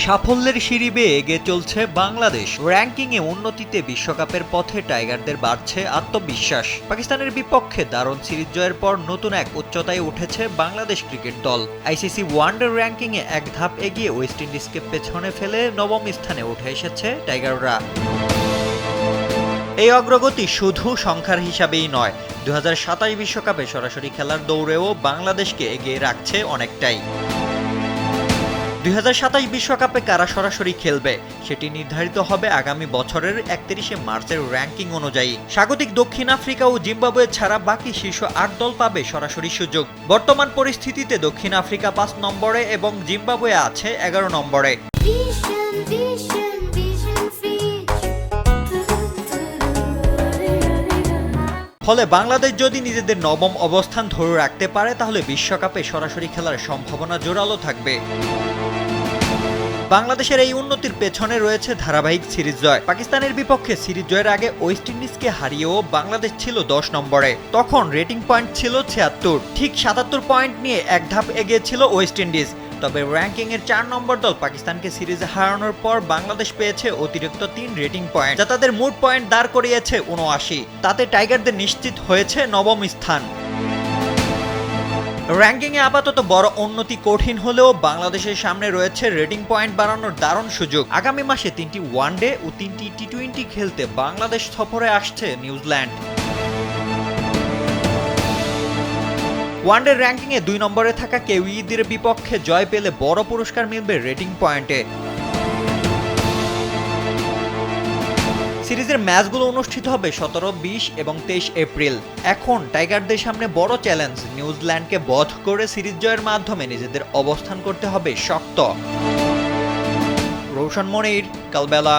সাফল্যের সিঁড়ি বেয়ে এগিয়ে চলছে বাংলাদেশ। র্যাঙ্কিংয়ে উন্নতিতে বিশ্বকাপের পথে টাইগারদের বাড়ছে আত্মবিশ্বাস। পাকিস্তানের বিপক্ষে দারুণ সিরিজ জয়ের পর নতুন এক উচ্চতায় উঠেছে বাংলাদেশ ক্রিকেট দল। আইসিসি ওয়ানডে র্যাঙ্কিংয়ে এক ধাপ এগিয়ে ওয়েস্ট ইন্ডিজকে পেছনে ফেলে নবম স্থানে উঠে এসেছে টাইগাররা। এই অগ্রগতি শুধু সংখ্যার হিসাবেই নয়, 2027 বিশ্বকাপে সরাসরি খেলার দৌড়েও বাংলাদেশকে এগিয়ে রাখছে অনেকটাই। 2027 বিশ্বকাপে কারা সরাসরি খেলবে সেটি নির্ধারিত হবে আগামী বছরের 31শে মার্চের র্যাঙ্কিং অনুযায়ী। স্বাগতিক দক্ষিণ আফ্রিকা ও জিম্বাবুয়ে ছাড়া বাকি শীর্ষ 8 দল পাবে সরাসরি সুযোগ। বর্তমান পরিস্থিতিতে দক্ষিণ আফ্রিকা 5 নম্বরে এবং জিম্বাবুয়ে আছে 11 নম্বরে। ফলে বাংলাদেশ যদি নিজেদের নবম অবস্থান ধরে রাখতে পারে তাহলে বিশ্বকাপে সরাসরি খেলার সম্ভাবনা জোরালো থাকবে। বাংলাদেশের এই উন্নতির পেছনে রয়েছে ধারাবাহিক সিরিজ জয়। পাকিস্তানের বিপক্ষে সিরিজ জয়ের আগে ওয়েস্ট ইন্ডিজকে হারিয়েও বাংলাদেশ ছিল 10 নম্বরে। তখন রেটিং পয়েন্ট ছিল 76। ঠিক 77 পয়েন্ট নিয়ে এক ধাপ এগিয়ে ছিল ওয়েস্ট ইন্ডিজ। তবে র্যাঙ্কিংয়ের 4 নম্বর দল পাকিস্তানকে সিরিজে হারানোর পর বাংলাদেশ পেয়েছে অতিরিক্ত 3 রেটিং পয়েন্ট, যা তাদের মোট পয়েন্ট দাঁড় করিয়েছে 79। তাতে টাইগারদের নিশ্চিত হয়েছে নবম স্থান। র্যাঙ্কিংয়ে আপাতত বড় উন্নতি কঠিন হলেও বাংলাদেশের সামনে রয়েছে রেটিং পয়েন্ট বাড়ানোর দারুণ সুযোগ। আগামী মাসে 3টি ওয়ানডে ও 3টি টি-20 খেলতে বাংলাদেশ সফরে আসছে নিউজিল্যান্ড। ওয়ানডে র্যাঙ্কিংয়ে 2 নম্বরে থাকা কিউইদের বিপক্ষে জয় পেলে বড় পুরস্কার মিলবে রেটিং পয়েন্টে। সিরিজের ম্যাচগুলো অনুষ্ঠিত হবে 17, 20 এবং 23 এপ্রিল। এখন টাইগারদের সামনে বড় চ্যালেঞ্জ, নিউজিল্যান্ডকে বধ করে সিরিজ জয়ের মাধ্যমে নিজেদের অবস্থান করতে হবে শক্ত। রৌশন মনির, কালবেলা।